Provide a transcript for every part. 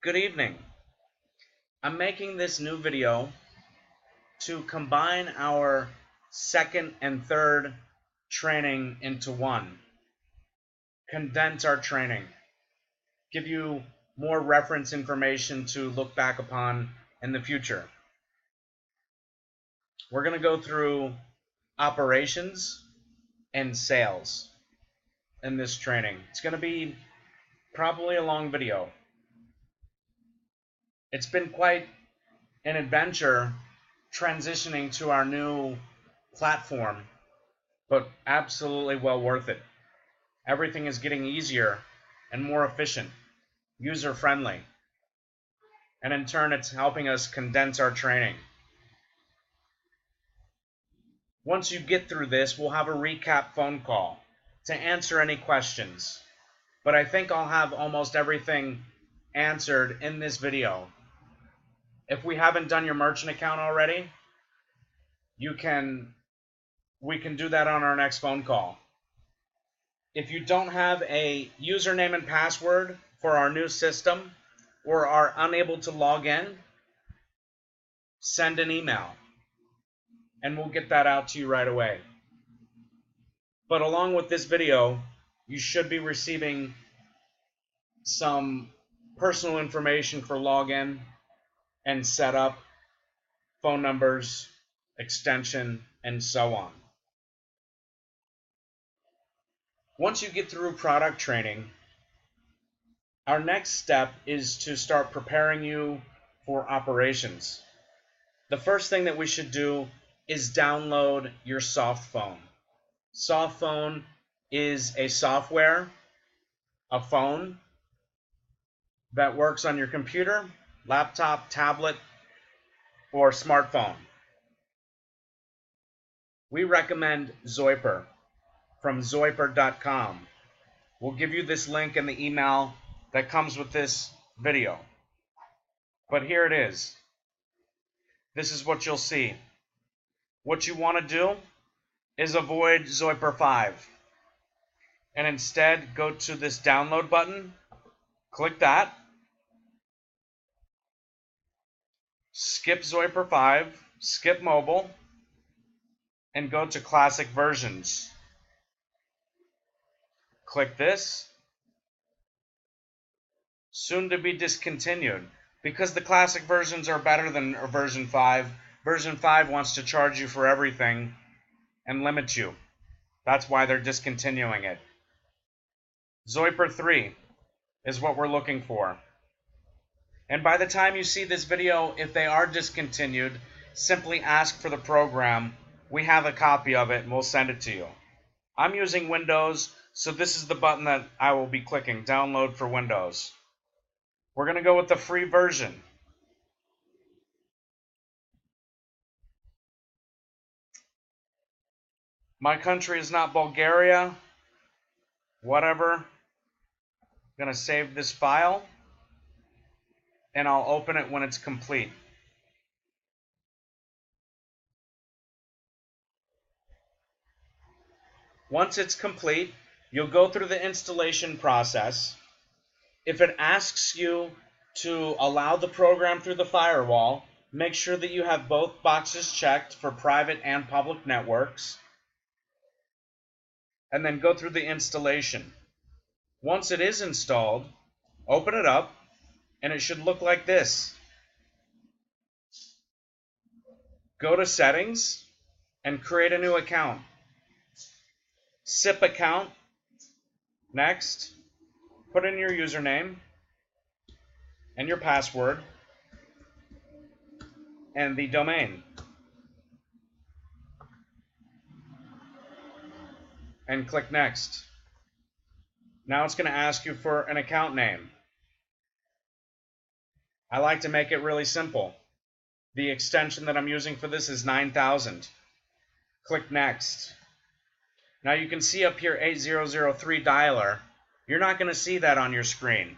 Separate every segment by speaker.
Speaker 1: Good evening. I'm making this new video to combine our second and third training into one. Condense our training. Give you more reference information to look back upon in the future. We're going to go through operations and sales in this training. It's going to be probably a long video. It's been quite an adventure transitioning to our new platform, but absolutely well worth it. Everything is getting easier and more efficient, user-friendly, and in turn it's helping us condense our training. Once you get through this, we'll have a recap phone call to answer any questions, but I think I'll have almost everything answered in this video. If we haven't done your merchant account already, we can do that on our next phone call. If you don't have a username and password for our new system or are unable to log in, send an email and we'll get that out to you right away. But along with this video, you should be receiving some personal information for login and setup, phone numbers, extension, and so on. Once you get through product training, our next step is to start preparing you for operations. The first thing that we should do is download your Softphone. Softphone is a software, a phone that works on your computer, laptop, tablet, or smartphone. We recommend Zoiper from Zoiper.com. We'll give you this link in the email that comes with this video. But here it is. This is what you'll see. What you want to do is avoid Zoiper 5 and instead go to this download button, click that, skip Zoiper 5, skip mobile, and go to classic versions. Click this, soon to be discontinued. Because the classic versions are better than version 5, version 5 wants to charge you for everything and limit you. That's why they're discontinuing it. Zoiper 3 is what we're looking for. And by the time you see this video, if they are discontinued, simply ask for the program. We have a copy of it and we'll send it to you. I'm using Windows, so this is the button that I will be clicking, download for Windows. We're going to go with the free version. My country is not Bulgaria. Whatever. I'm going to save this file and I'll open it when it's complete. Once it's complete, you'll go through the installation process. If it asks you to allow the program through the firewall, make sure that you have both boxes checked for private and public networks, and then go through the installation. Once it is installed, open it up, and it should look like this. Go to Settings and create a new account. SIP account. Next, put in your username and your password and the domain. And click Next. Now it's going to ask you for an account name. I like to make it really simple. The extension that I'm using for this is 9000. Click Next. Now you can see up here 8003 dialer. You're not going to see that on your screen.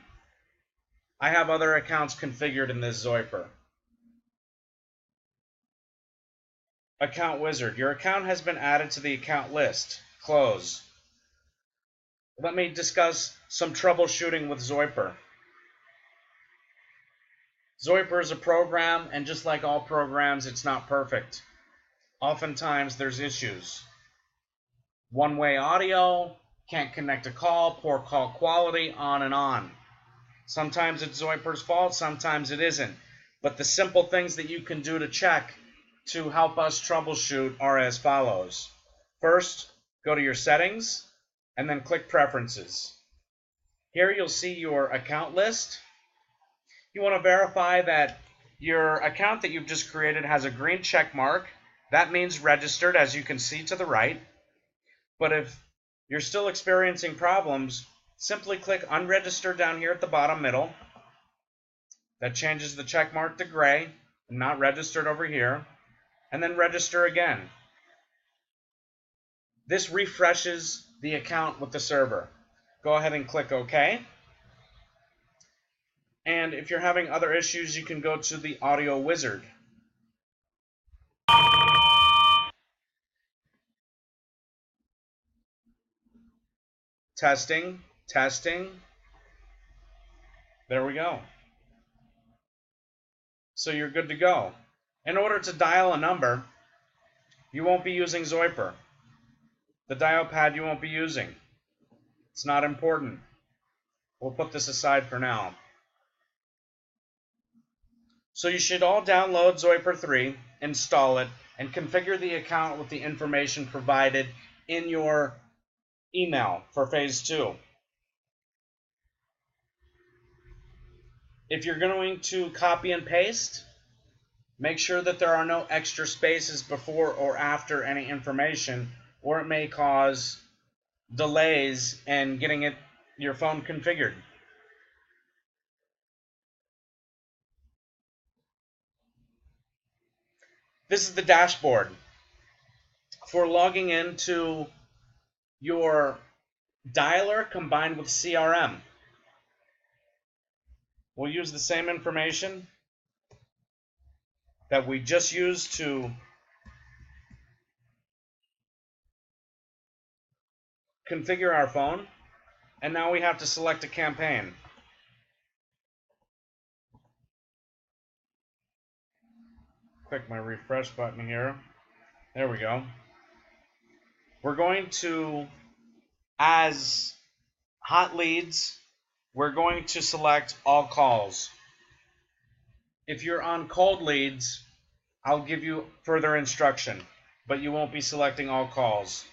Speaker 1: I have other accounts configured in this Zoiper. Account Wizard. Your account has been added to the account list. Close. Let me discuss some troubleshooting with Zoiper. Zoiper is a program, and just like all programs, it's not perfect. Oftentimes there's issues. One-way audio, can't connect a call, poor call quality, on and on. Sometimes it's Zoiper's fault, sometimes it isn't. But the simple things that you can do to check to help us troubleshoot are as follows. First, go to your settings and then click preferences. Here you'll see your account list. You want to verify that your account that you've just created has a green check mark. That means registered, as you can see to the right. But if you're still experiencing problems, simply click unregistered down here at the bottom middle. That changes the check mark to gray, and not registered over here. And then register again. This refreshes the account with the server. Go ahead and click OK. And if you're having other issues, you can go to the audio wizard. Testing, testing. There we go. So you're good to go. In order to dial a number, you won't be using Zoiper. The dial pad you won't be using. It's not important. We'll put this aside for now. So you should all download Zoiper 3, install it, and configure the account with the information provided in your email for phase 2. If you're going to copy and paste, make sure that there are no extra spaces before or after any information, or it may cause delays in getting your phone configured. This is the dashboard for logging into your dialer combined with CRM. We'll use the same information that we just used to configure our phone, and now we have to select a campaign. Click my refresh button here. There we go. We're going to, as hot leads, we're going to select all calls. If you're on cold leads, I'll give you further instruction, but you won't be selecting all calls.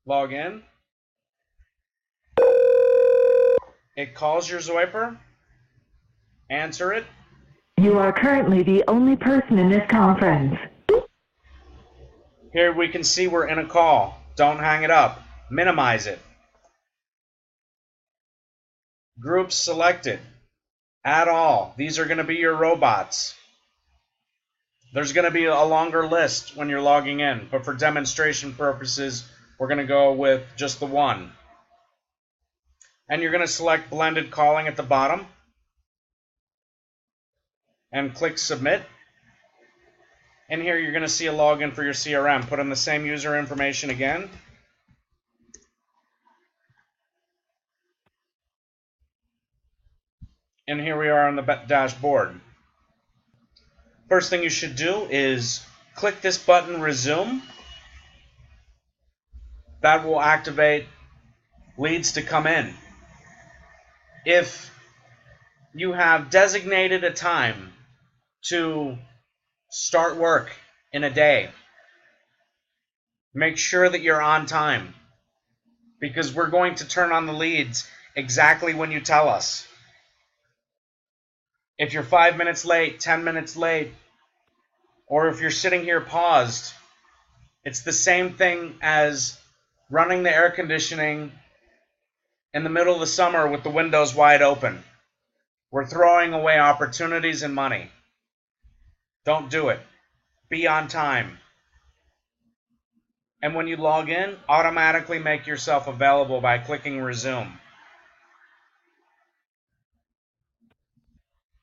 Speaker 1: Log in. It calls your Zoiper. Answer it.
Speaker 2: You are currently the only person in this conference.
Speaker 1: Here we can see we're in a call. Don't hang it up. Minimize it. Groups selected. Add all. These are going to be your robots. There's going to be a longer list when you're logging in, but for demonstration purposes, we're going to go with just the one. And you're going to select blended calling at the bottom and click submit. And here you're going to see a login for your CRM. Put in the same user information again. And here we are on the dashboard. First thing you should do is click this button, resume. That will activate leads to come in. If you have designated a time to start work in a day, make sure that you're on time, because we're going to turn on the leads exactly when you tell us. If you're 5 minutes late, 10 minutes late, or if you're sitting here paused, it's the same thing as running the air conditioning in the middle of the summer with the windows wide open. We're throwing away opportunities and money. Don't do it. Be on time. And when you log in, automatically make yourself available by clicking resume.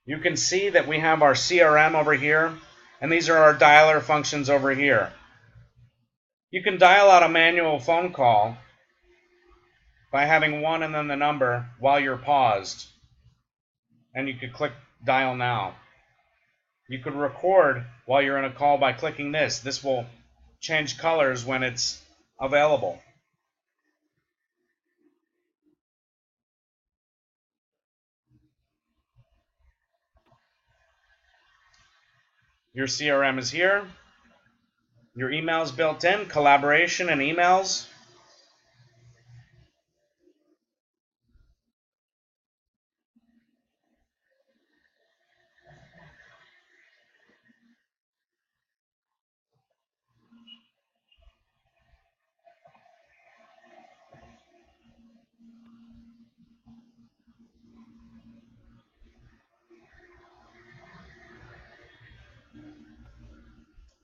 Speaker 1: You can see that we have our CRM over here, and these are our dialer functions over here. You can dial out a manual phone call by having one and then the number while you're paused. and you could click dial now. You could record while you're in a call by clicking this. This will change colors when it's available. Your CRM is here. Your email is built in, collaboration and emails.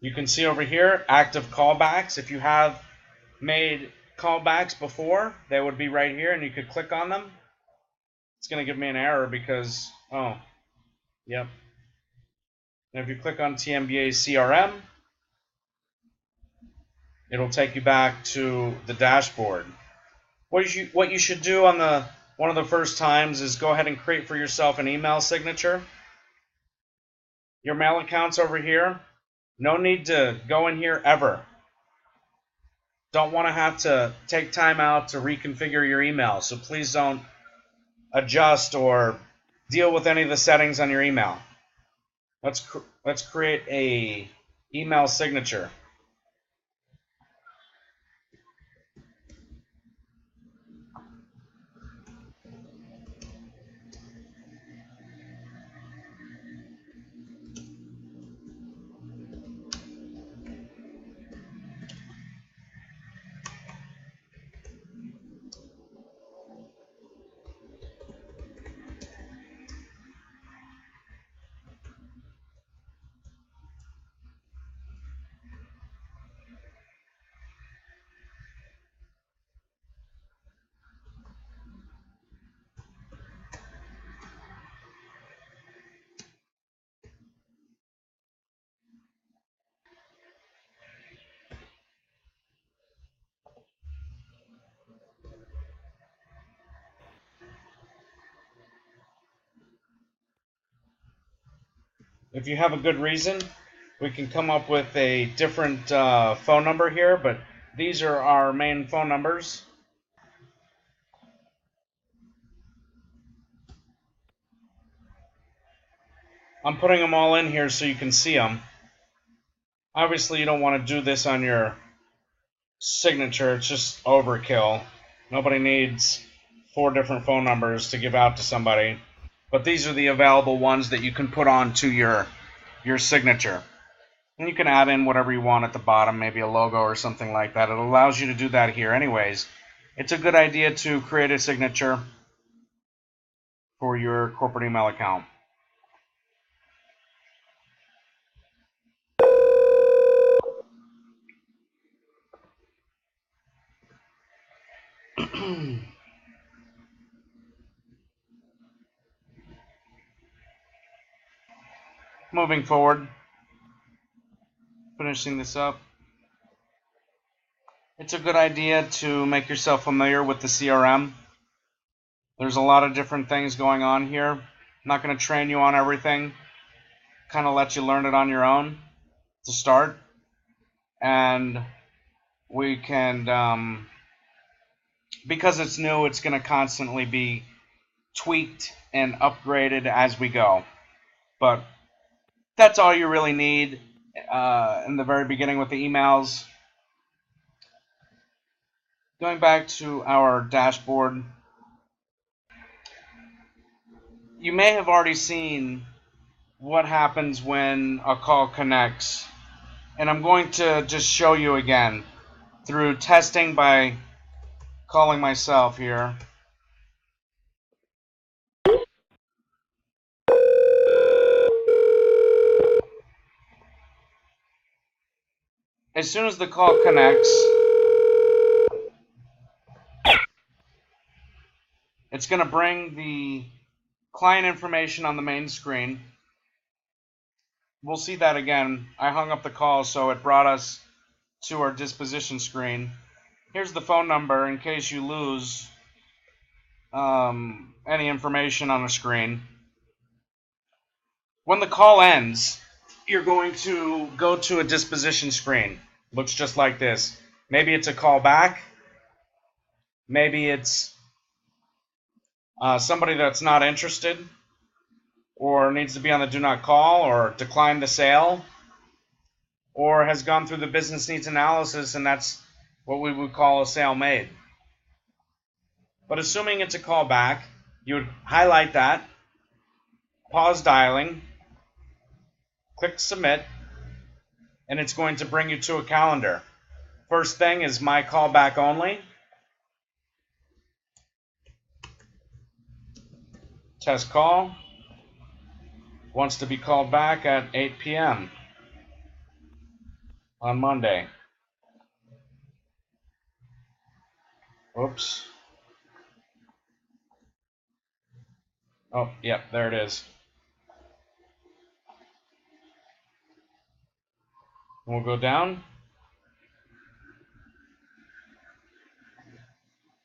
Speaker 1: You can see over here, active callbacks. If you have made callbacks before, they would be right here, and you could click on them. It's going to give me an error because, oh, yep. And if you click on TMBA CRM, it'll take you back to the dashboard. What you should do on one of the first times is go ahead and create for yourself an email signature. Your mail account's over here. No need to go in here ever. Don't want to have to take time out to reconfigure your email, so please don't adjust or deal with any of the settings on your email. Let's create a email signature. If you have a good reason, we can come up with a different phone number here, but these are our main phone numbers. I'm putting them all in here so you can see them. Obviously, you don't want to do this on your signature. It's just overkill. Nobody needs 4 different phone numbers to give out to somebody. But these are the available ones that you can put onto your signature. And you can add in whatever you want at the bottom, maybe a logo or something like that. It allows you to do that here anyways. It's a good idea to create a signature for your corporate email account. Moving forward, finishing this up, it's a good idea to make yourself familiar with the CRM. There's a lot of different things going on here. I'm not going to train you on everything, kind of let you learn it on your own to start, and we can, because it's new, it's going to constantly be tweaked and upgraded as we go. But that's all you really need in the very beginning with the emails. Going back to our dashboard, you may have already seen what happens when a call connects. And I'm going to just show you again through testing by calling myself here. As soon as the call connects, it's going to bring the client information on the main screen. We'll see that again. I hung up the call, so it brought us to our disposition screen. Here's the phone number in case you lose any information on the screen. When the call ends, you're going to go to a disposition screen. Looks just like this. Maybe it's a call back. Maybe it's somebody that's not interested or needs to be on the do not call or decline the sale or has gone through the business needs analysis, and that's what we would call a sale made. But assuming it's a call back, you would highlight that, pause dialing, click submit, and it's going to bring you to a calendar. First thing is my callback only. Test call. Wants to be called back at 8 p.m. on Monday. Oops. Oh, yep, there it is. We'll go down.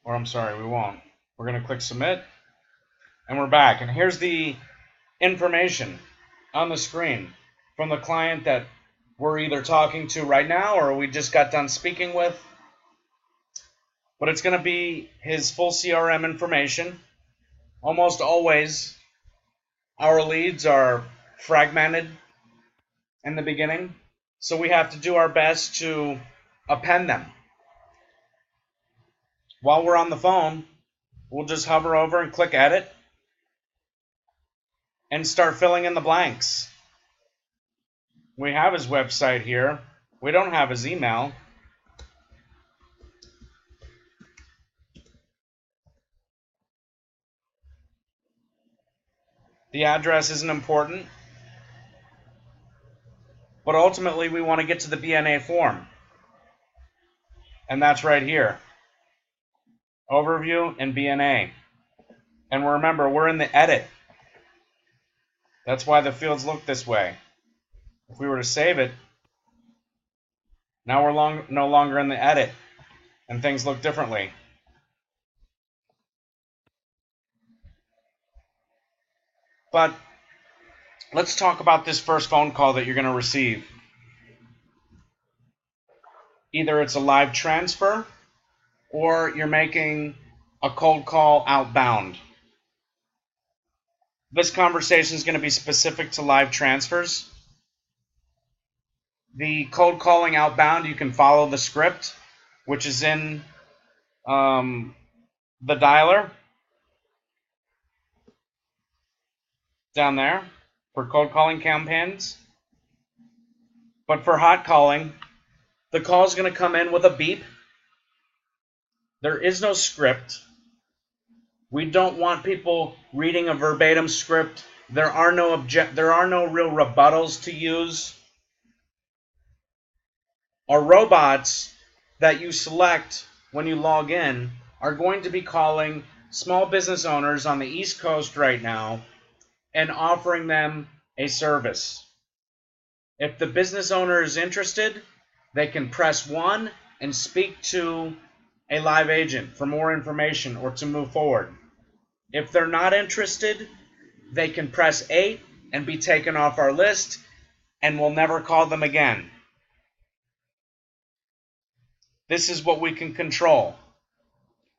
Speaker 1: Or I'm sorry, we won't. We're going to click submit. And we're back. And here's the information on the screen from the client that we're either talking to right now or we just got done speaking with. But it's going to be his full CRM information. Almost always, our leads are fragmented in the beginning, so we have to do our best to append them. While we're on the phone, we'll just hover over and click edit and start filling in the blanks. We have his website here. We don't have his email. The address isn't important, but ultimately we want to get to the BNA form. And that's right here. Overview and BNA. And remember, we're in the edit. That's why the fields look this way. If we were to save it, now we're no longer in the edit, and things look differently. But let's talk about this first phone call that you're going to receive. Either it's a live transfer or you're making a cold call outbound. This conversation is going to be specific to live transfers. The cold calling outbound, you can follow the script, which is in the dialer down there for cold calling campaigns. But for hot calling, the call is going to come in with a beep. There is no script. We don't want people reading a verbatim script. There are no real rebuttals to use. Our robots that you select when you log in are going to be calling small business owners on the East Coast right now and offering them a service. If the business owner is interested, they can press 1 and speak to a live agent for more information or to move forward. If they're not interested, they can press 8 and be taken off our list, and we'll never call them again. This is what we can control.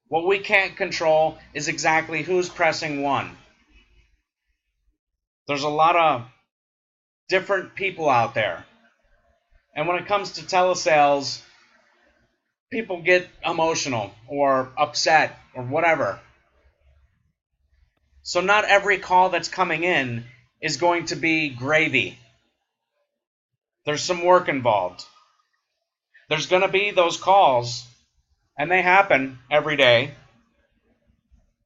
Speaker 1: What we can't control is exactly who's pressing 1. There's a lot of different people out there. And when it comes to telesales, people get emotional or upset or whatever. So not every call that's coming in is going to be gravy. There's some work involved. There's going to be those calls, and they happen every day,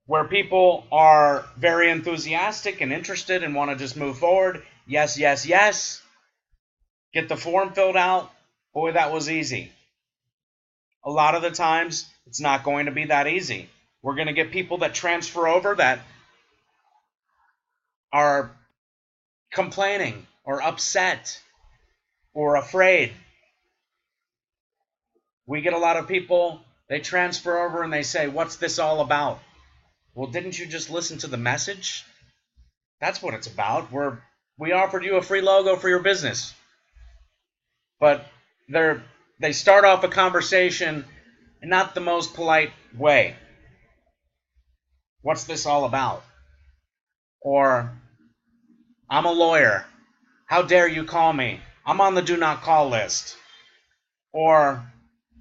Speaker 1: where people are very enthusiastic and interested and want to just move forward. Yes, yes, yes. Get the form filled out. Boy, that was easy. A lot of the times, it's not going to be that easy. We're going to get people that transfer over that are complaining or upset or afraid. We get a lot of people, they transfer over and they say, "What's this all about?" Well, didn't you just listen to the message? That's what it's about. We're We offered you a free logo for your business. But they start off a conversation in not the most polite way. What's this all about? Or, I'm a lawyer. How dare you call me? I'm on the do not call list. Or,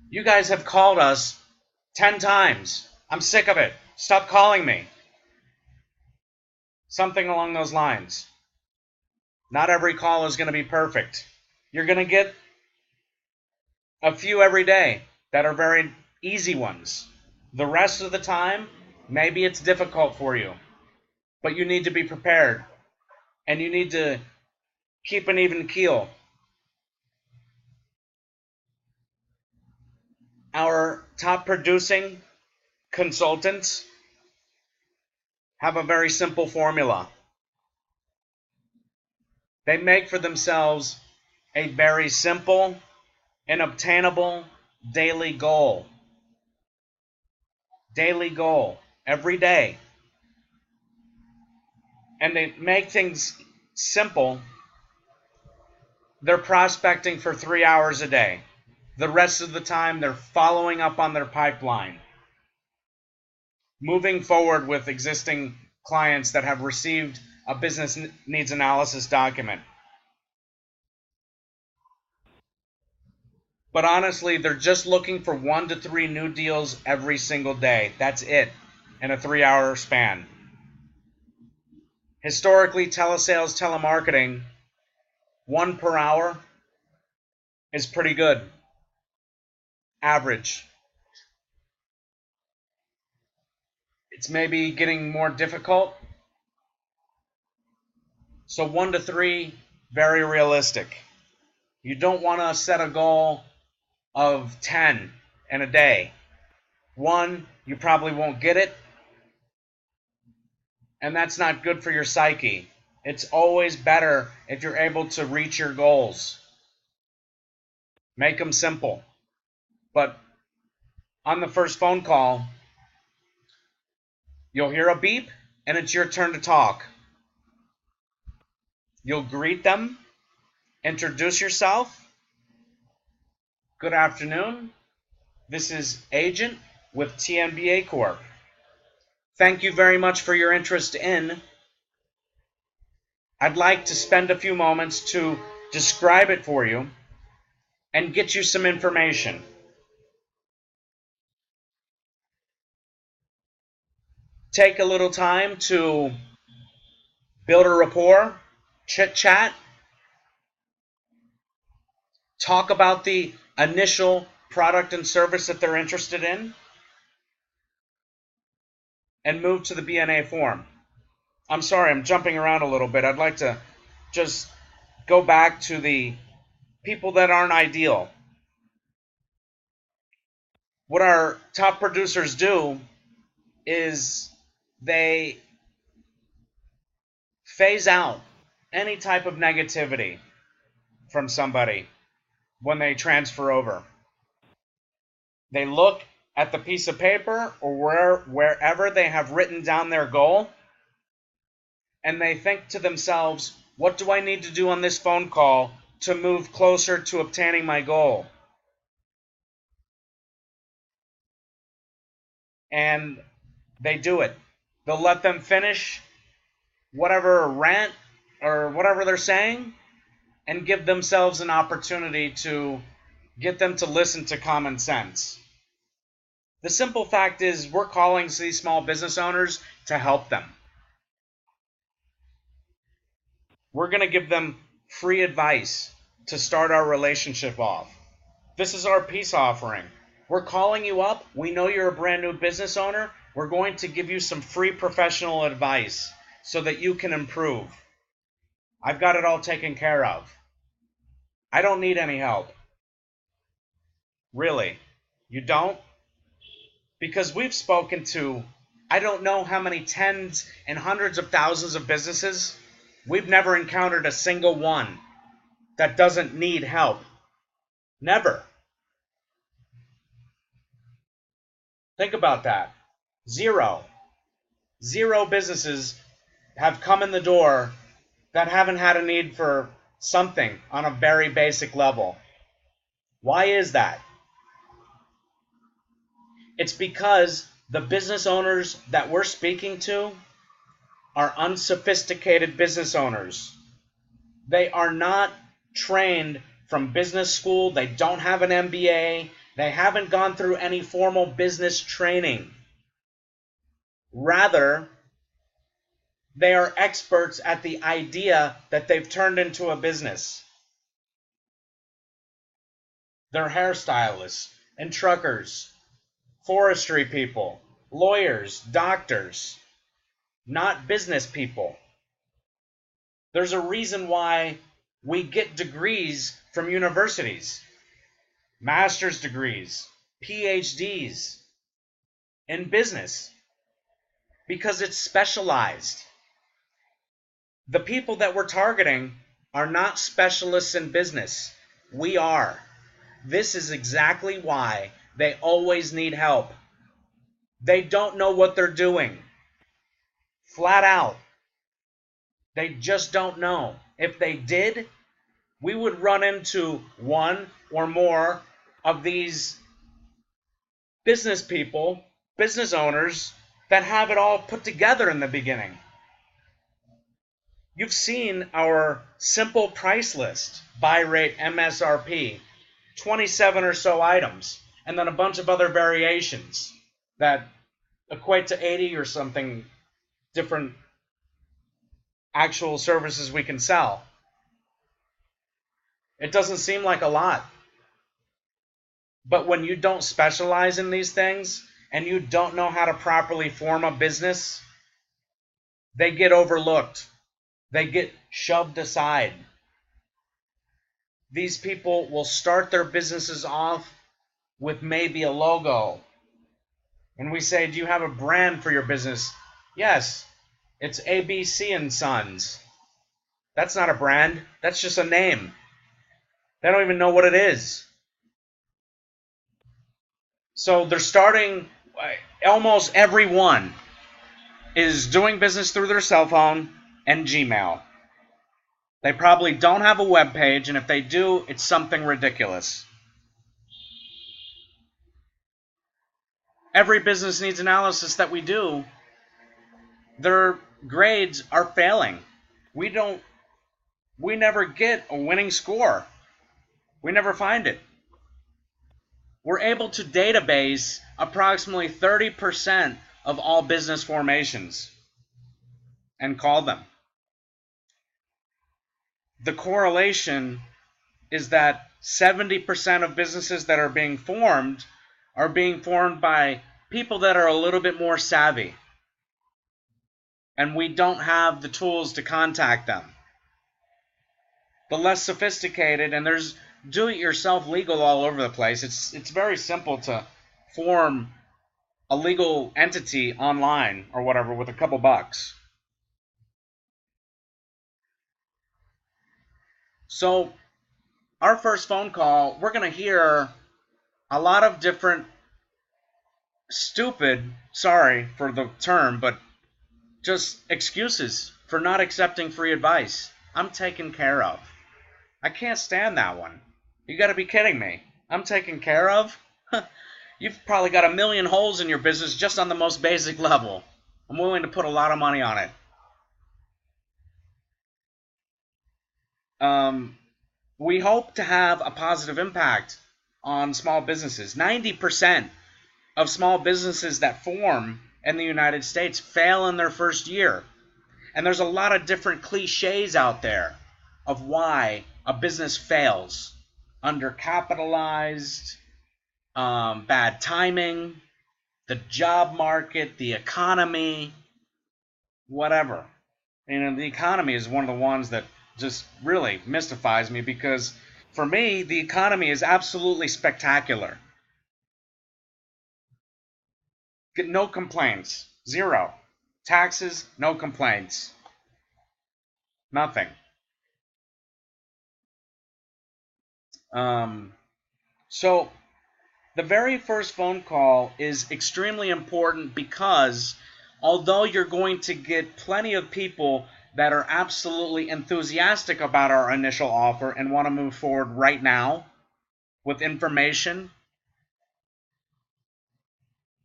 Speaker 1: you guys have called us 10 times. I'm sick of it. Stop calling me. Something along those lines. Not every call is going to be perfect. You're going to get a few every day that are very easy ones. The rest of the time, maybe it's difficult for you. But you need to be prepared. And you need to keep an even keel. Our top producing consultants have a very simple formula. They make for themselves a very simple and obtainable daily goal. Daily goal, every day. And they make things simple. They're prospecting for 3 hours a day. The rest of the time, they're following up on their pipeline. Moving forward with existing clients that have received a business needs analysis document. But honestly, they're just looking for 1 to 3 new deals every single day. That's it, in a 3-hour span. Historically, telesales, telemarketing, 1 per hour is pretty good. Average. It's maybe getting more difficult. So 1 to 3, very realistic. You don't want to set a goal of 10 in a day. 1, you probably won't get it. And that's not good for your psyche. It's always better if you're able to reach your goals. Make them simple. But on the first phone call, you'll hear a beep, and it's your turn to talk. You'll greet them, introduce yourself. Good afternoon. This is Agent with TNBA Corp. Thank you very much for your interest in. I'd like to spend a few moments to describe it for you and get you some information. Take a little time to build a rapport, chit-chat, talk about the initial product and service that they're interested in, and move to the BNA form. I'm sorry, I'm jumping around a little bit. I'd like to just go back to the people that aren't ideal. What our top producers do is they phase out any type of negativity from somebody when they transfer over. They look at the piece of paper or wherever they have written down their goal, and they think to themselves, what do I need to do on this phone call to move closer to obtaining my goal? And they do it. They'll let them finish whatever rant or whatever they're saying and give themselves an opportunity to get them to listen to common sense. The simple fact is we're calling these small business owners to help them. We're going to give them free advice to start our relationship off. This is our peace offering. We're calling you up. We know you're a brand new business owner. We're going to give you some free professional advice so that you can improve. I've got it all taken care of. I don't need any help. Really? You don't? Because we've spoken to, I don't know how many tens and hundreds of thousands of businesses. We've never encountered a single one that doesn't need help. Never. Think about that. Zero. Zero businesses have come in the door that haven't had a need for something on a very basic level. Why is that? It's because the business owners that we're speaking to are unsophisticated business owners. They are not trained from business school. They don't have an MBA. They haven't gone through any formal business training. Rather, they are experts at the idea that they've turned into a business. They're hairstylists and truckers, forestry people, lawyers, doctors, not business people. There's a reason why we get degrees from universities, master's degrees, PhDs in business, because it's specialized. The people that we're targeting are not specialists in business. We are. This is exactly why they always need help. They don't know what they're doing. Flat out. They just don't know. If they did, we would run into one or more of these business people, business owners, that have it all put together in the beginning. You've seen our simple price list, buy rate, MSRP, 27 or so items, and then a bunch of other variations that equate to 80 or something different actual services we can sell. It doesn't seem like a lot. But when you don't specialize in these things and you don't know how to properly form a business, they get overlooked. They get shoved aside. These people will start their businesses off with maybe a logo. And we say, do you have a brand for your business? Yes, it's ABC and Sons. That's not a brand. That's just a name. They don't even know what it is. So they're starting, almost everyone is doing business through their cell phone and Gmail. They probably don't have a web page, and if they do, it's something ridiculous. Every business needs analysis that we do, their grades are failing. We never get a winning score. We never find it. We're able to database approximately 30% of all business formations and call them. The correlation is that 70% of businesses that are being formed by people that are a little bit more savvy. And we don't have the tools to contact them. The less sophisticated, and there's do-it-yourself legal all over the place. It's very simple to form a legal entity online or whatever with a couple bucks. So our first phone call, we're going to hear a lot of different stupid, sorry for the term, but just excuses for not accepting free advice. I'm taken care of. I can't stand that one. You got to be kidding me. I'm taken care of? You've probably got a million holes in your business just on the most basic level. I'm willing to put a lot of money on it. We hope to have a positive impact on small businesses. 90% of small businesses that form in the United States fail in their first year. And there's a lot of different cliches out there of why a business fails. Undercapitalized, bad timing, the job market, the economy, whatever. And the economy is one of the ones that just really mystifies me, because for me, the economy is absolutely spectacular. Get no complaints. Zero. Taxes, no complaints. Nothing. So the very first phone call is extremely important, because although you're going to get plenty of people that are absolutely enthusiastic about our initial offer and want to move forward right now with information.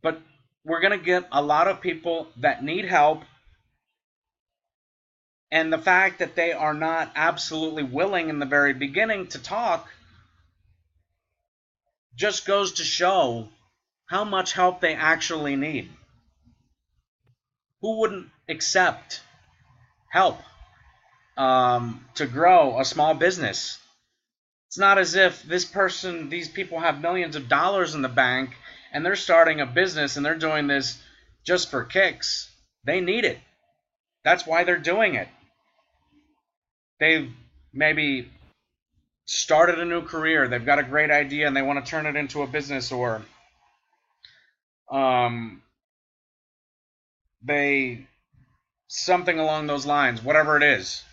Speaker 1: But we're going to get a lot of people that need help, and the fact that they are not absolutely willing in the very beginning to talk just goes to show how much help they actually need. Who wouldn't accept help to grow a small business? It's not as if these people have millions of dollars in the bank and they're starting a business and they're doing this just for kicks. They need it. That's why they're doing it. They've maybe started a new career. They've got a great idea and they want to turn it into a business, or something along those lines, whatever it is.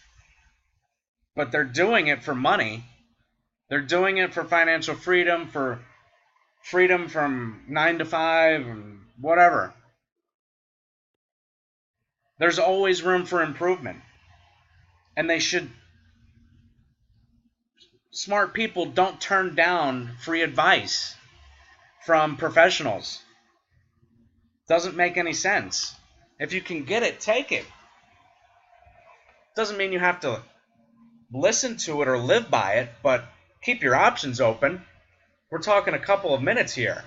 Speaker 1: But they're doing it for money. They're doing it for financial freedom, for freedom from 9 to 5, and whatever. There's always room for improvement. And smart people don't turn down free advice from professionals. Doesn't make any sense. If you can get it, take it. Doesn't mean you have to listen to it or live by it, but keep your options open. We're talking a couple of minutes here.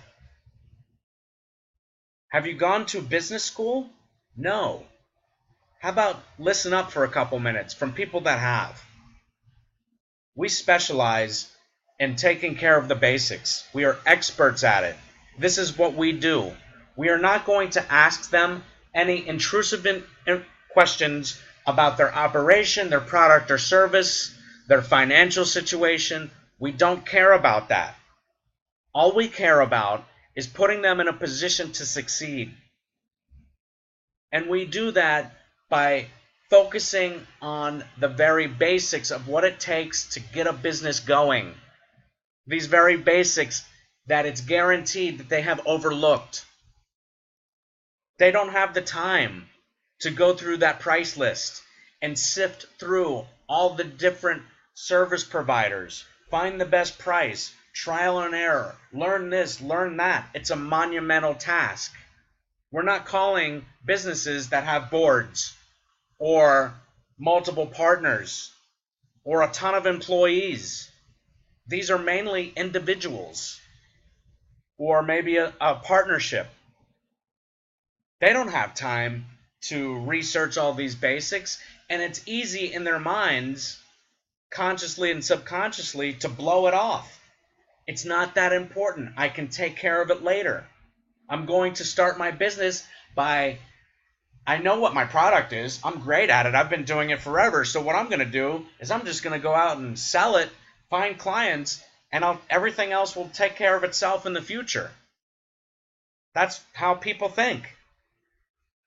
Speaker 1: Have you gone to business school? No. How about listen up for a couple minutes from people that have? We specialize in taking care of the basics. We are experts at it. This is what we do. We are not going to ask them any intrusive questions about their operation, their product or service, their financial situation. We don't care about that. All we care about is putting them in a position to succeed. And we do that by focusing on the very basics of what it takes to get a business going. These very basics that it's guaranteed that they have overlooked. They don't have the time to go through that price list and sift through all the different service providers, find the best price, trial and error, learn this, learn that. It's a monumental task. We're not calling businesses that have boards or multiple partners or a ton of employees. These are mainly individuals or maybe a partnership. They don't have time to research all these basics, and it's easy in their minds, consciously and subconsciously, to blow it off. It's not that important. I can take care of it later. I'm going to start my business by, I know what my product is. I'm great at it. I've been doing it forever. So what I'm going to do is I'm just going to go out and sell it, find clients, and everything else will take care of itself in the future. That's how people think.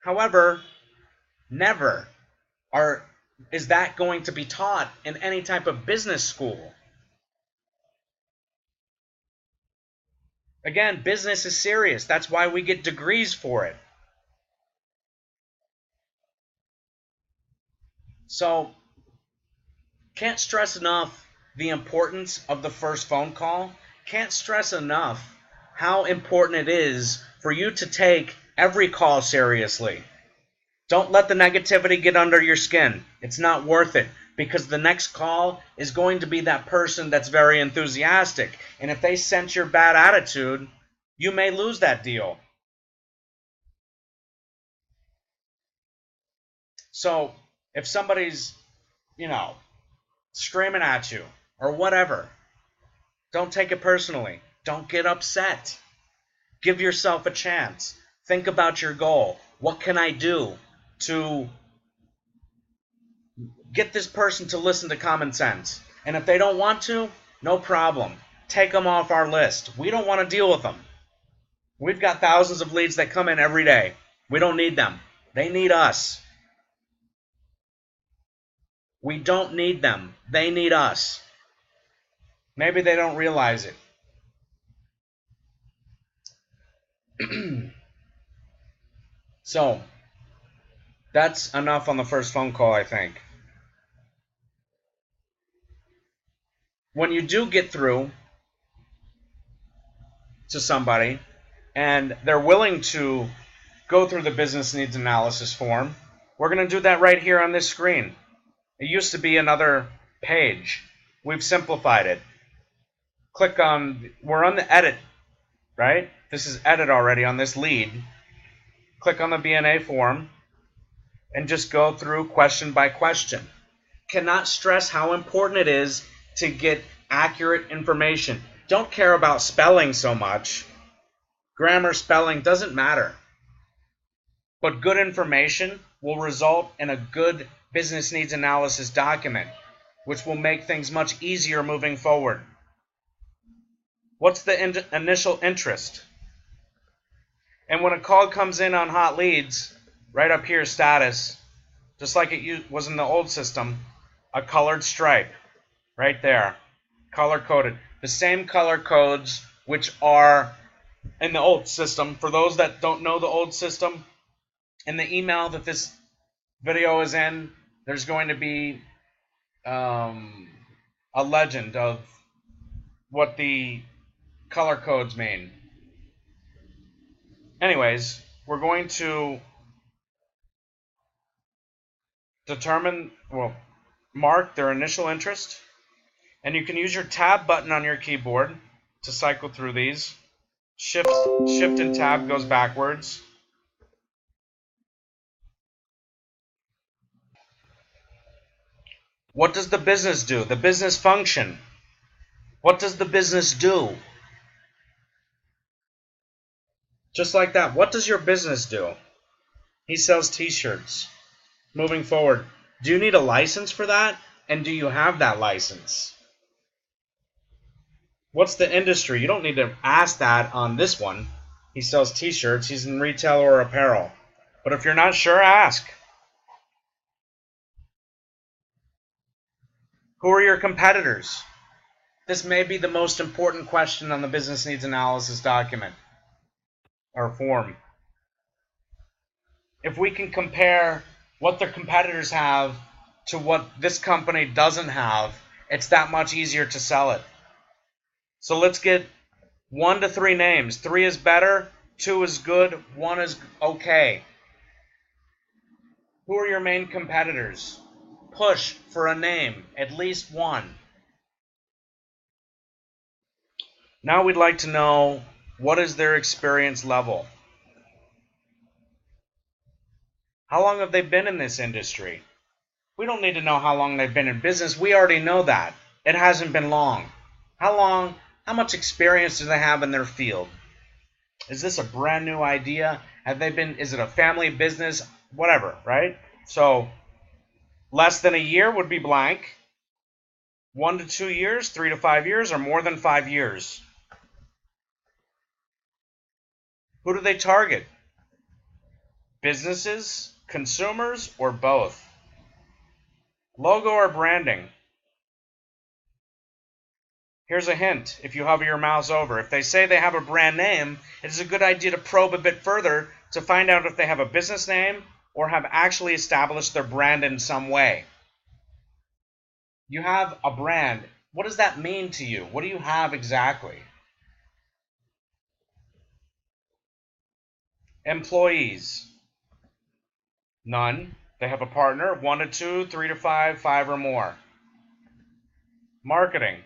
Speaker 1: However, never is that going to be taught in any type of business school. Again, business is serious. That's why we get degrees for it. So, can't stress enough the importance of the first phone call. Can't stress enough how important it is for you to take every call seriously. Don't let the negativity get under your skin. It's not worth it, because the next call is going to be that person that's very enthusiastic. And if they sense your bad attitude, you may lose that deal. So if somebody's, screaming at you or whatever, don't take it personally. Don't get upset. Give yourself a chance. Think about your goal. What can I do to get this person to listen to common sense? And if they don't want to, no problem. Take them off our list. We don't want to deal with them. We've got thousands of leads that come in every day. We don't need them. They need us. We don't need them. They need us. Maybe they don't realize it. So, That's enough on the first phone call, I think. When you do get through to somebody and they're willing to go through the business needs analysis form, we're going to do that right here on this screen. It used to be another page. We've simplified it. Click on, we're on the edit, right? This is edit already on this lead. Click on the BNA form and just go through question by question. Cannot stress how important it is to get accurate information. Don't care about spelling so much. Grammar, spelling doesn't matter. But good information will result in a good business needs analysis document, which will make things much easier moving forward. What's the initial interest? And when a call comes in on hot leads, right up here, status, just like it was in the old system, a colored stripe, right there, color-coded. The same color codes which are in the old system. For those that don't know the old system, in the email that this video is in, there's going to be a legend of what the color codes mean. Anyways, we're going to determine, well, mark their initial interest, and you can use your tab button on your keyboard to cycle through these. Shift and tab goes backwards. What does the business do? The business function. What does the business do? Just like that. What does your business do? He sells t-shirts. Moving forward. Do you need a license for that? And do you have that license? What's the industry? You don't need to ask that on this one. He sells t-shirts. He's in retail or apparel. But if you're not sure, ask. Who are your competitors? This may be the most important question on the business needs analysis document or form. If we can compare what their competitors have to what this company doesn't have, it's that much easier to sell it. So let's get 1 to 3 names. 3 is better, 2 is good, 1 is okay. Who are your main competitors? Push for a name, at least one. Now we'd like to know, what is their experience level? How long have they been in this industry? We don't need to know how long they've been in business. We already know that. It hasn't been long. How much experience do they have in their field? Is this a brand new idea? Is it a family business? Whatever, right? So, less than a year would be blank. 1 to 2 years, 3 to 5 years, or more than 5 years. Who do they target? Businesses, consumers, or both? Logo or branding? Here's a hint if you hover your mouse over. If they say they have a brand name, it is a good idea to probe a bit further to find out if they have a business name or have actually established their brand in some way. You have a brand. What does that mean to you? What do you have exactly? Employees. None. They have a partner. 1 to 2, 3 to 5, 5 or more. Marketing.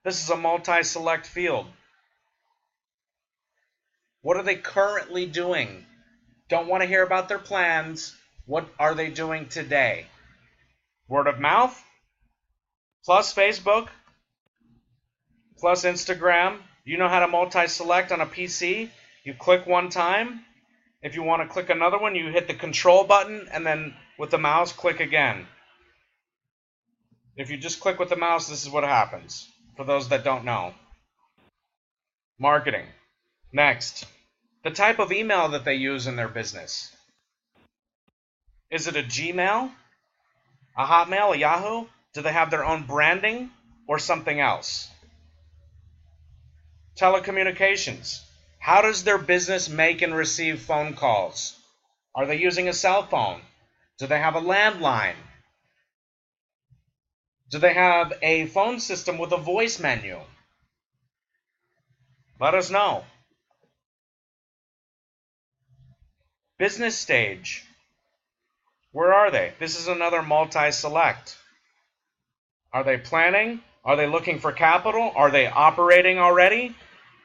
Speaker 1: This is a multi-select field. What are they currently doing? Don't want to hear about their plans. What are they doing today? Word of mouth, plus Facebook, plus Instagram. You know how to multi-select on a PC? You click one time. If you want to click another one, you hit the control button and then with the mouse, click again. If you just click with the mouse, this is what happens, for those that don't know. Marketing. Next, the type of email that they use in their business. Is it a Gmail, a Hotmail, a Yahoo? Do they have their own branding or something else? Telecommunications. How does their business make and receive phone calls? Are they using a cell phone? Do they have a landline? Do they have a phone system with a voice menu? Let us know. Business stage. Where are they? This is another multi-select. Are they planning? Are they looking for capital? Are they operating already?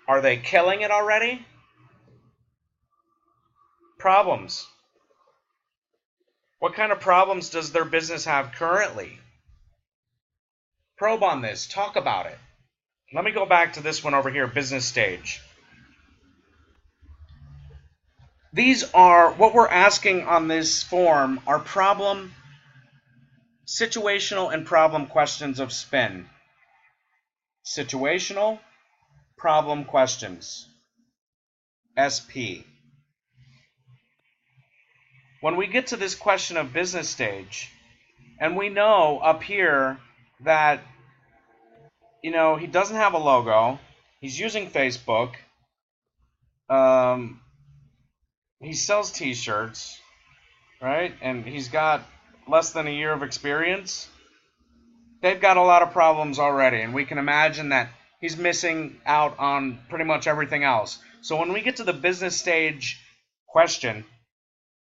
Speaker 1: Are they killing it already? Problems. What kind of problems does their business have currently? Probe on this. Talk about it. Let me go back to this one over here, business stage. These are, what we're asking on this form are problem, situational, and problem questions of SPIN. Situational, problem questions. SP. When we get to this question of business stage, and we know up here that, he doesn't have a logo, he's using Facebook, he sells t-shirts, right? And he's got less than a year of experience. They've got a lot of problems already, and we can imagine that he's missing out on pretty much everything else. So when we get to the business stage question,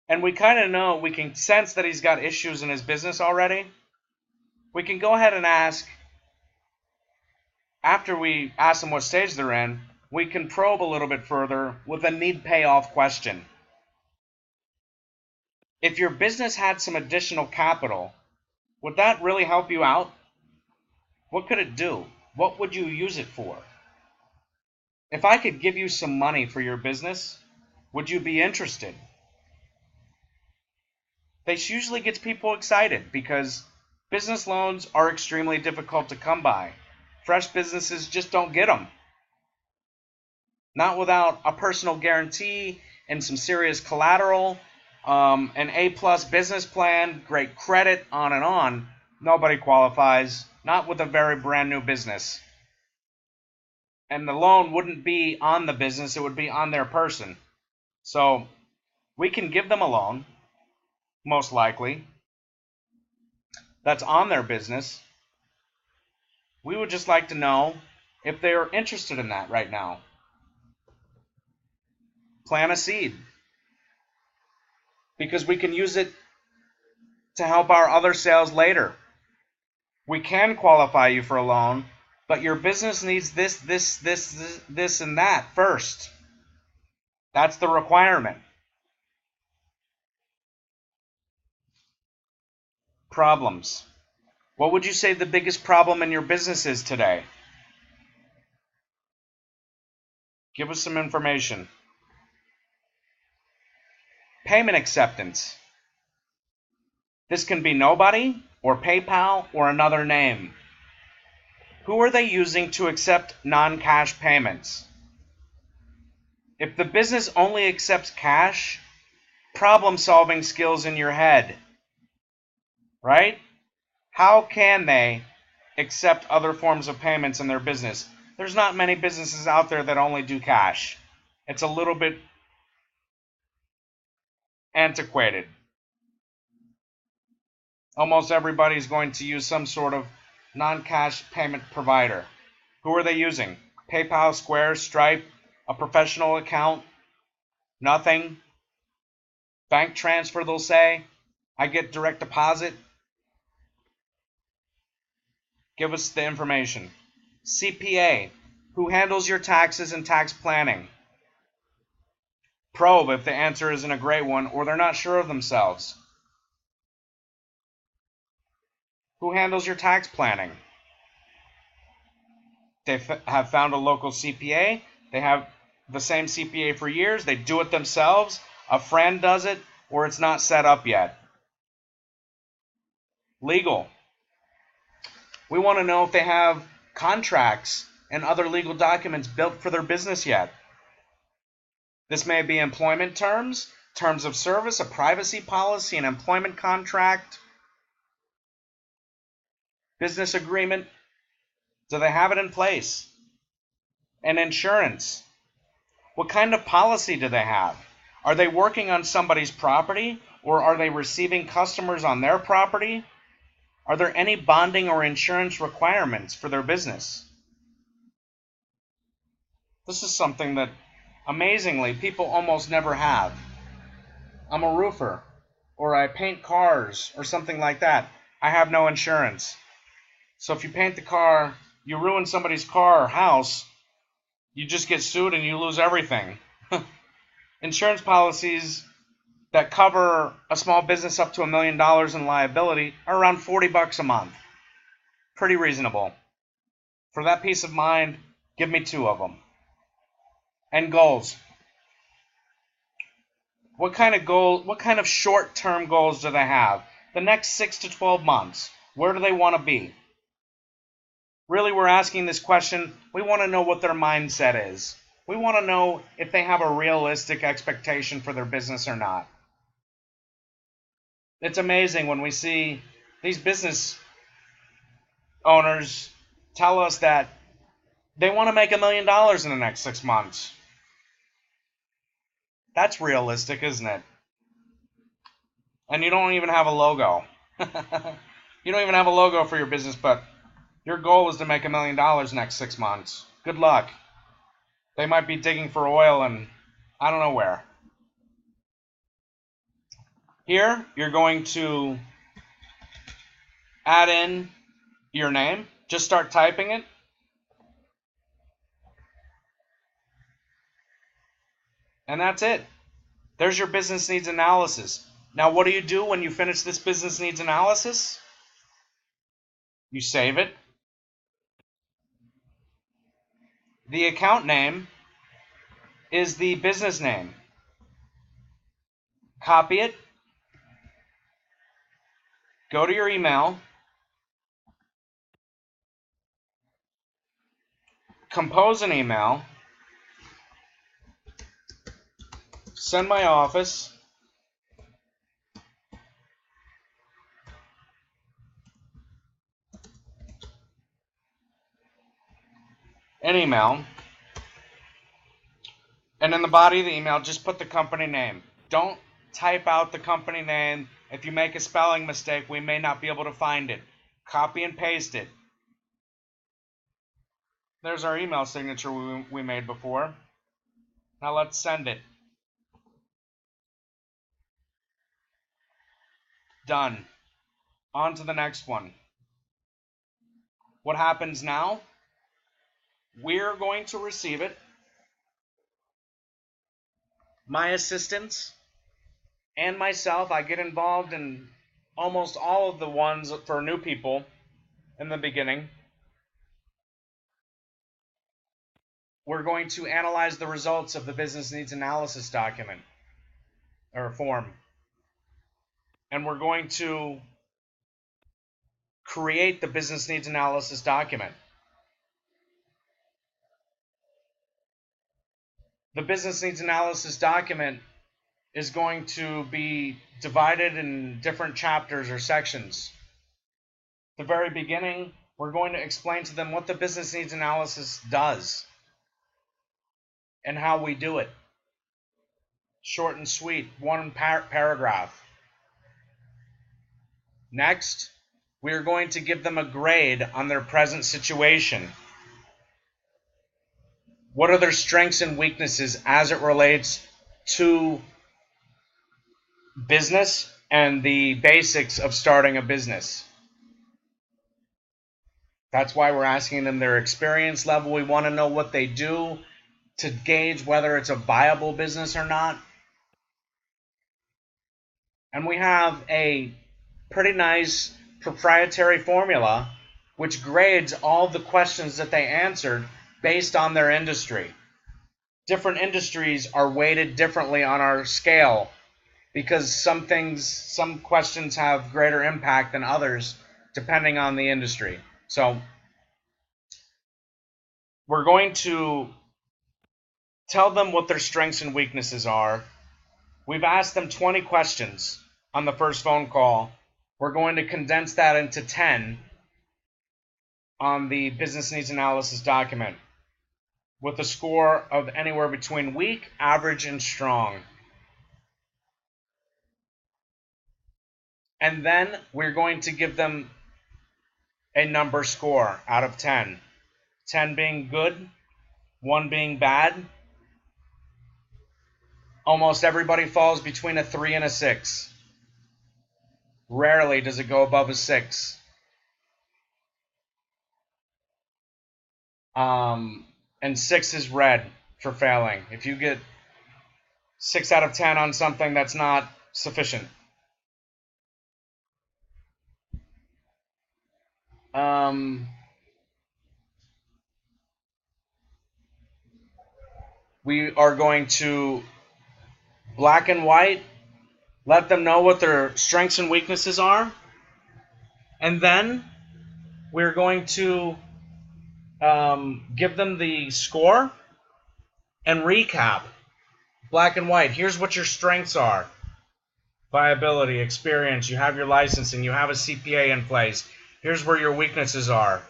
Speaker 1: and we kind of know, we can sense that he's got issues in his business already, we can go ahead and ask, after we ask them what stage they're in, we can probe a little bit further with a need payoff question. If your business had some additional capital, would that really help you out? What could it do? What would you use it for? If I could give you some money for your business, would you be interested? This usually gets people excited because business loans are extremely difficult to come by. Fresh businesses just don't get them. Not without a personal guarantee and some serious collateral, an A+ business plan, great credit, on and on. Nobody qualifies, not with a very brand new business. And the loan wouldn't be on the business, it would be on their person. So we can give them a loan, most likely, that's on their business. We would just like to know if they're interested in that right now. Plant a seed, because we can use it to help our other sales later. We can qualify you for a loan, but your business needs this, and that first. That's the requirement. Problems. What would you say the biggest problem in your business is today? Give us some information. Payment acceptance. This can be nobody, or PayPal, or another name. Who are they using to accept non-cash payments? If the business only accepts cash, problem-solving skills in your head, right? How can they accept other forms of payments in their business? There's not many businesses out there that only do cash. It's a little bit antiquated. Almost everybody's going to use some sort of non-cash payment provider. Who are they using? PayPal, Square, Stripe, a professional account, nothing. Bank transfer, they'll say. I get direct deposit. Give us the information. CPA, who handles your taxes and tax planning? Probe if the answer isn't a great one or they're not sure of themselves. Who handles your tax planning? They have found a local CPA. They have the same CPA for years. They do it themselves. A friend does it, or it's not set up yet. Legal. We want to know if they have contracts and other legal documents built for their business yet. This may be employment terms, terms of service, a privacy policy, an employment contract, business agreement. Do they have it in place? And insurance. What kind of policy do they have? Are they working on somebody's property, Or are they receiving customers on their property? Are there any bonding or insurance requirements for their business? This is something that, amazingly, people almost never have. I'm a roofer, or I paint cars, or something like that. I have no insurance. So if you paint the car, you ruin somebody's car or house, you just get sued and you lose everything. Insurance policies that cover a small business up to $1 million in liability are around $40 a month. Pretty reasonable. For that peace of mind, give me 2 of them. And goals. What kind of short-term goals do they have? The next 6 to 12 months. Where do they want to be? Really, we're asking this question. We want to know what their mindset is. We want to know if they have a realistic expectation for their business or not. It's amazing when we see these business owners tell us that they want to make $1 million in the next 6 months. That's realistic, isn't it? And you don't even have a logo. You don't even have a logo for your business, but your goal is to make $1 million next 6 months. Good luck. They might be digging for oil and I don't know where. Here, you're going to add in your name. Just start typing it. And that's it. There's your business needs analysis. Now, what do you do when you finish this business needs analysis? You save it. The account name is the business name. Copy it. Go to your email. Compose an email. Send my office. An email. And in the body of the email, just put the company name. Don't type out the company name. If you make a spelling mistake, we may not be able to find it. Copy and paste it. There's our email signature we made before. Now let's send it. Done. On to the next one. What happens now? We're going to receive it. My assistants and myself, I get involved in almost all of the ones for new people in the beginning. We're going to analyze the results of the business needs analysis document or form. And we're going to create the business needs analysis document. The business needs analysis document is going to be divided in different chapters or sections. At the very beginning, we're going to explain to them what the business needs analysis does and how we do it. Short and sweet, one paragraph. Next, we are going to give them a grade on their present situation. What are their strengths and weaknesses as it relates to business and the basics of starting a business? That's why we're asking them their experience level. We want to know what they do to gauge whether it's a viable business or not. And we have a pretty nice proprietary formula which grades all the questions that they answered based on their industry. Different industries are weighted differently on our scale because some questions have greater impact than others depending on the industry. So we're going to tell them what their strengths and weaknesses are. We've asked them 20 questions on the first phone call. We're going to condense that into 10 on the business needs analysis document with a score of anywhere between weak, average, and strong. And then we're going to give them a number score out of 10. 10 being good, 1 being bad. Almost everybody falls between a 3 and a 6. Rarely does it go above a 6. And 6 is red for failing. If you get 6 out of 10 on something, that's not sufficient. We are going to black and white, let them know what their strengths and weaknesses are, and then we're going to give them the score and recap. Black and white, here's what your strengths are. Viability, experience, you have your licensing, you have a CPA in place. Here's where your weaknesses are.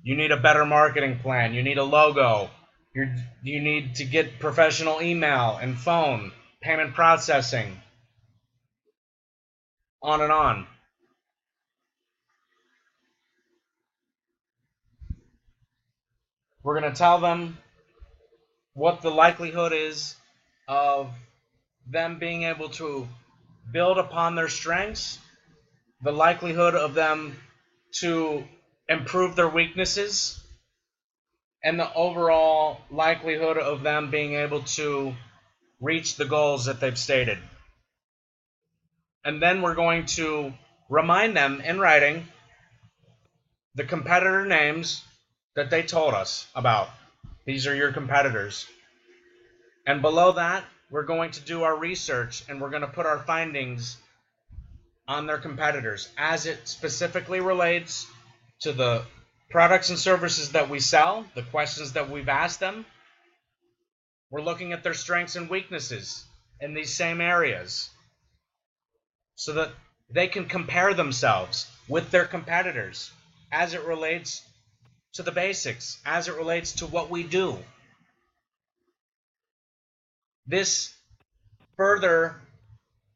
Speaker 1: You need a better marketing plan. You need a logo. You need to get professional email and phone, payment processing, on and on. We're going to tell them what the likelihood is of them being able to build upon their strengths, the likelihood of them to improve their weaknesses, and the overall likelihood of them being able to reach the goals that they've stated. And then we're going to remind them in writing the competitor names that they told us about. These are your competitors. And below that, we're going to do our research and we're going to put our findings on their competitors as it specifically relates to the products and services that we sell, the questions that we've asked them. We're looking at their strengths and weaknesses in these same areas so that they can compare themselves with their competitors as it relates to the basics, as it relates to what we do. This further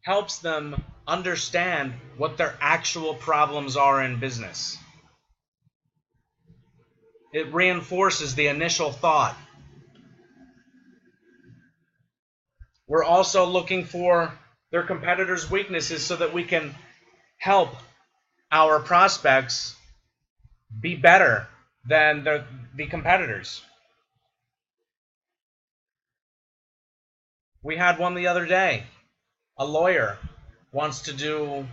Speaker 1: helps them understand what their actual problems are in business. It reinforces the initial thought. We're also looking for their competitors' weaknesses so that we can help our prospects be better than the competitors. We had one the other day. A lawyer wants to do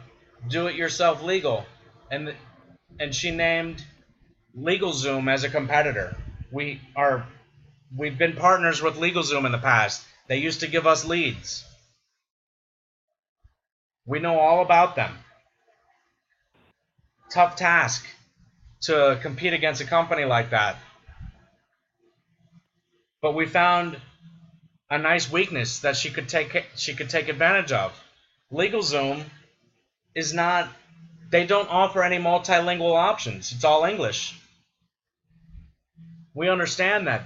Speaker 1: it yourself legal, and she named LegalZoom as a competitor. We've been partners with LegalZoom in the past. They used to give us leads. We know all about them. Tough task to compete against a company like that. But we found a nice weakness that she could take advantage of. LegalZoom is not, they don't offer any multilingual options. It's all English. We understand that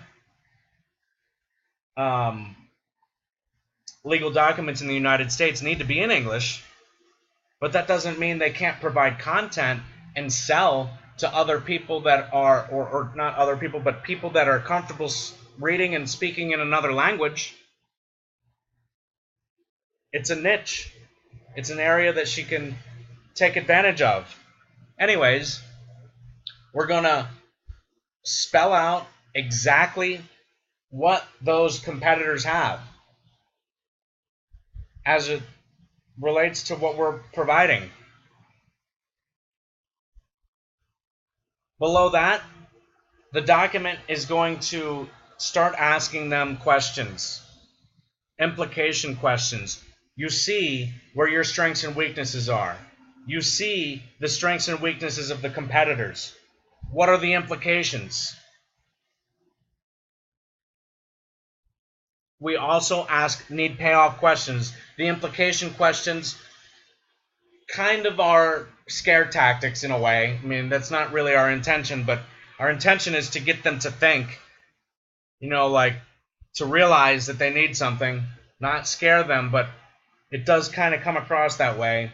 Speaker 1: legal documents in the United States need to be in English, but that doesn't mean they can't provide content and sell to other people that are, or not other people, but people that are comfortable reading and speaking in another language. It's a niche. It's an area that she can take advantage of. Anyways, we're going to spell out exactly what those competitors have as it relates to what we're providing. Below that, the document is going to start asking them questions, implication questions. You see where your strengths and weaknesses are. You see the strengths and weaknesses of the competitors. What are the implications? We also ask need payoff questions. The implication questions kind of are scare tactics in a way. I mean, that's not really our intention, but our intention is to get them to think, like to realize that they need something, not scare them, but it does kind of come across that way.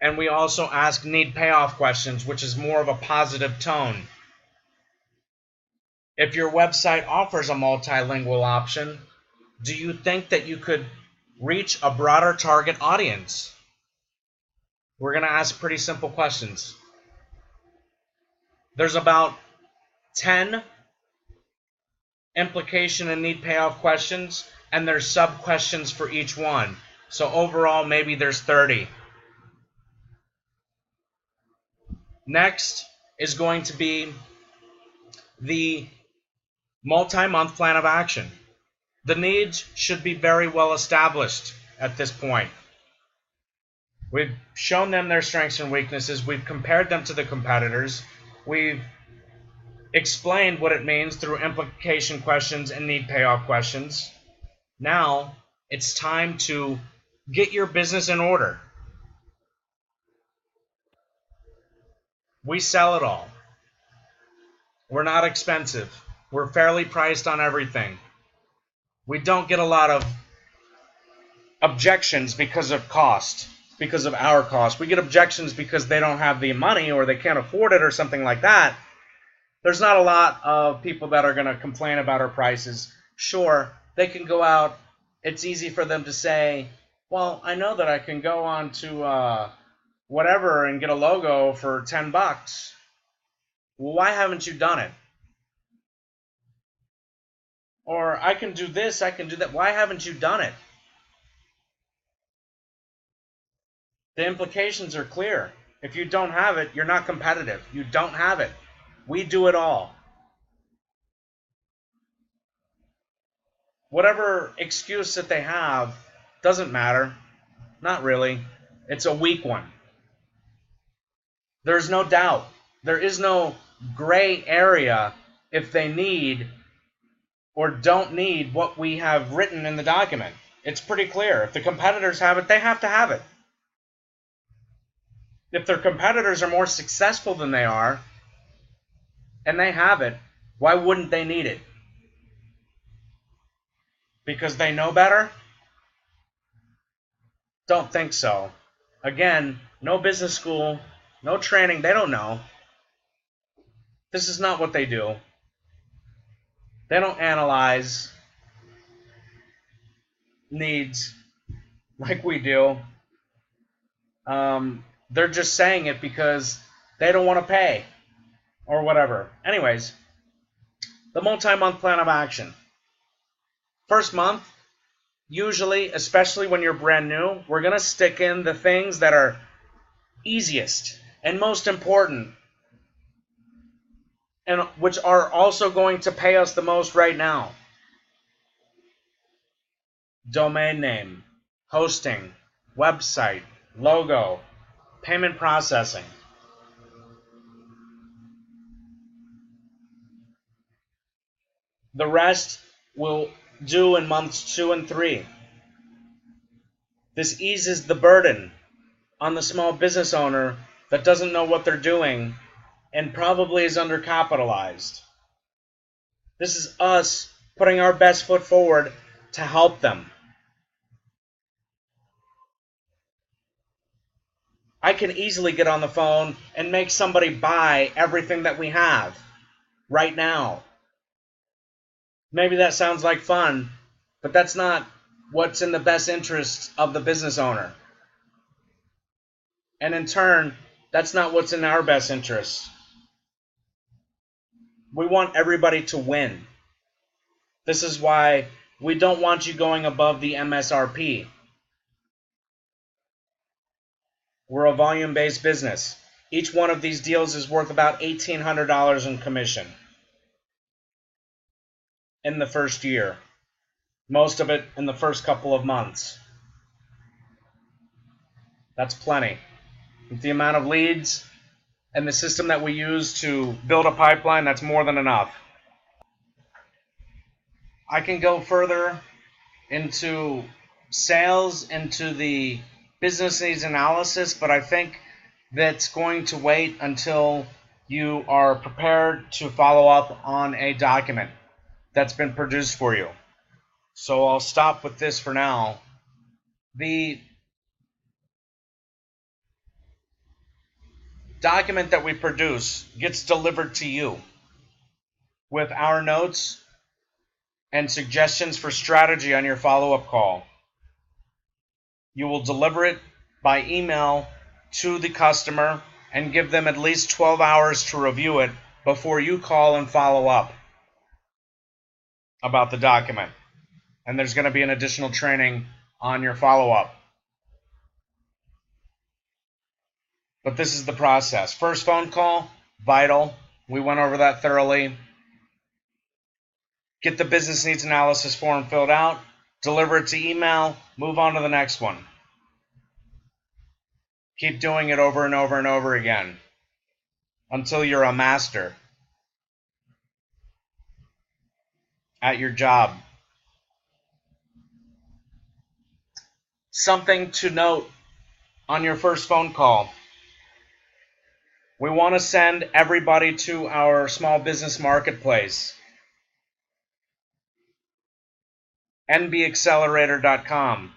Speaker 1: And we also ask need payoff questions, which is more of a positive tone. If your website offers a multilingual option, do you think that you could reach a broader target audience? We're going to ask pretty simple questions. There's about 10 implication and need payoff questions, and there's sub-questions for each one. So overall, maybe there's 30. Next is going to be the multi-month plan of action. The needs should be very well established at this point. We've shown them their strengths and weaknesses. We've compared them to the competitors. We've explained what it means through implication questions and need payoff questions. Now it's time to get your business in order. We sell it all. We're not expensive. We're fairly priced on everything. We don't get a lot of objections because of cost, because of our cost. We get objections because they don't have the money or they can't afford it or something like that. There's not a lot of people that are going to complain about our prices. Sure, they can go out. It's easy for them to say, well, I know that I can go on to whatever and get a logo for $10. Well, why haven't you done it? Or I can do this, I can do that. Why haven't you done it? The implications are clear. If you don't have it, you're not competitive. You don't have it. We do it all. Whatever excuse that they have doesn't matter. Not really. It's a weak one. There's no doubt. There is no gray area if they need or don't need what we have written in the document. It's pretty clear. If the competitors have it, they have to have it. If their competitors are more successful than they are, and they have it, why wouldn't they need it? Because they know better? Don't think so. Again, no business school, no training, they don't know. This is not what they do. They don't analyze needs like we do. They're just saying it because they don't want to pay or whatever. Anyways, the multi-month plan of action. First month, usually, especially when you're brand new, we're going to stick in the things that are easiest and most important, and which are also going to pay us the most right now. Domain name, hosting, website, logo, payment processing. The rest will do in months 2 and 3. This eases the burden on the small business owner that doesn't know what they're doing and probably is undercapitalized. This is us putting our best foot forward to help them. I can easily get on the phone and make somebody buy everything that we have right now. Maybe that sounds like fun, but that's not what's in the best interest of the business owner. And in turn, that's not what's in our best interest. We want everybody to win. This is why we don't want you going above the MSRP. We're a volume-based business. Each one of these deals is worth about $1,800 in commission in the first year. Most of it in the first couple of months. That's plenty. With the amount of leads and the system that we use to build a pipeline, that's more than enough. I can go further into sales, into the business needs analysis, but I think that's going to wait until you are prepared to follow up on a document that's been produced for you. So I'll stop with this for now. The document that we produce gets delivered to you with our notes and suggestions for strategy on your follow-up call. You will deliver it by email to the customer and give them at least 12 hours to review it before you call and follow up about the document. And there's going to be an additional training on your follow-up. But this is the process. First phone call, vital. We went over that thoroughly. Get the business needs analysis form filled out, deliver it to email, move on to the next one. Keep doing it over and over and over again until you're a master at your job. Something to note on your first phone call. We want to send everybody to our small business marketplace, nbaccelerator.com.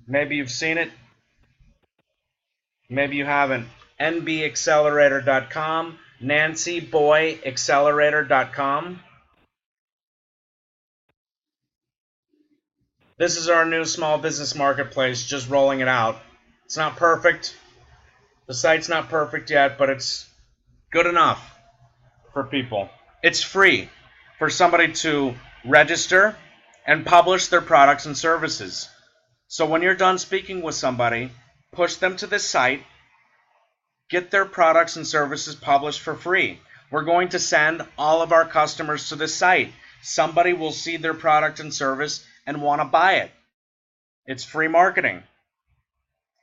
Speaker 1: Maybe you've seen it. Maybe you haven't. nbaccelerator.com, nancyboyaccelerator.com. This is our new small business marketplace, just rolling it out. It's not perfect. The site's not perfect yet, but it's good enough for people. It's free for somebody to register and publish their products and services. So when you're done speaking with somebody, push them to this site, get their products and services published for free. We're going to send all of our customers to this site. Somebody will see their product and service and want to buy it. It's free marketing.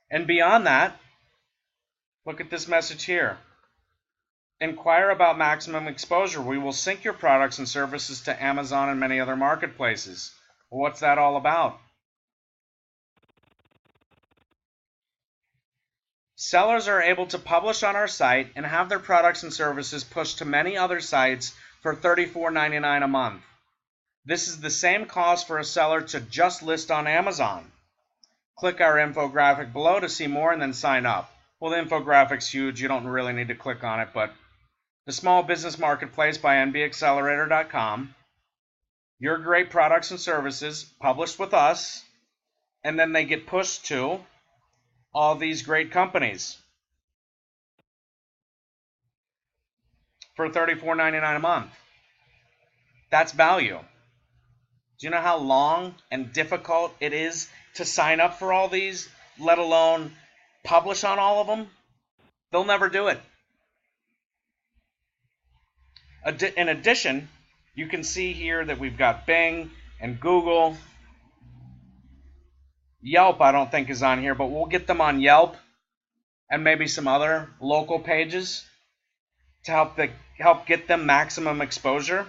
Speaker 1: And beyond that, look at this message here. Inquire about maximum exposure. We will sync your products and services to Amazon and many other marketplaces. Well, what's that all about? Sellers are able to publish on our site and have their products and services pushed to many other sites for $34.99 a month. This is the same cost for a seller to just list on Amazon. Click our infographic below to see more and then sign up. Well, the infographic's huge. You don't really need to click on it, but the Small Business Marketplace by nbaccelerator.com. Your great products and services published with us, and then they get pushed to all these great companies for $34.99 a month. That's value. Do you know how long and difficult it is to sign up for all these, let alone publish on all of them? They'll never do it. In addition, you can see here that we've got Bing and Google. Yelp, I don't think, is on here, but we'll get them on Yelp and maybe some other local pages to help get them maximum exposure.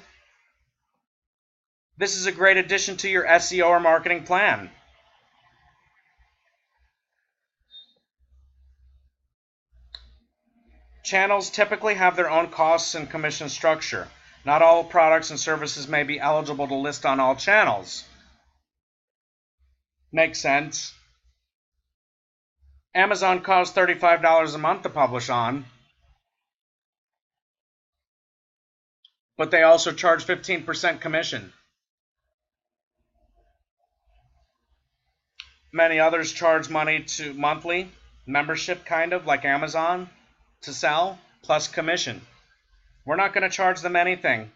Speaker 1: This is a great addition to your SEO or marketing plan. Channels typically have their own costs and commission structure. Not all products and services may be eligible to list on all channels. Makes sense. Amazon costs $35 a month to publish on, but they also charge 15% commission. Many others charge money to monthly membership, kind of like Amazon, to sell, plus commission. We're not going to charge them anything,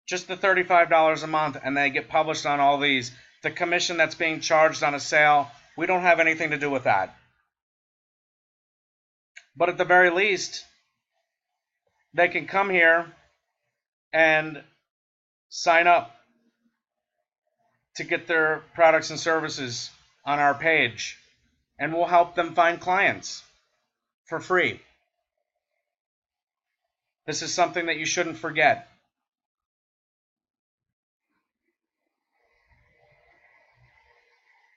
Speaker 1: just the $35 a month, and they get published on all these. The commission that's being charged on a sale, we don't have anything to do with that. But at the very least, they can come here and sign up to get their products and services on our page, and we'll help them find clients for free. This is something that you shouldn't forget.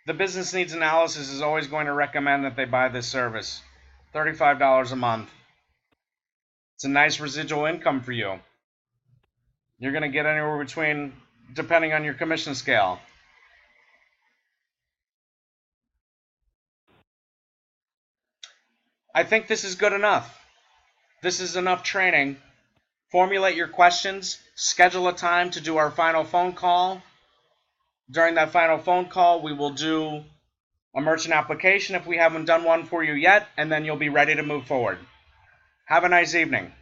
Speaker 1: The business needs analysis is always going to recommend that they buy this service. $35 a month. It's a nice residual income for you. You're going to get anywhere between, depending on your commission scale, I think this is good enough. This is enough training. Formulate your questions. Schedule a time to do our final phone call. During that final phone call, we will do a merchant application if we haven't done one for you yet, and then you'll be ready to move forward. Have a nice evening.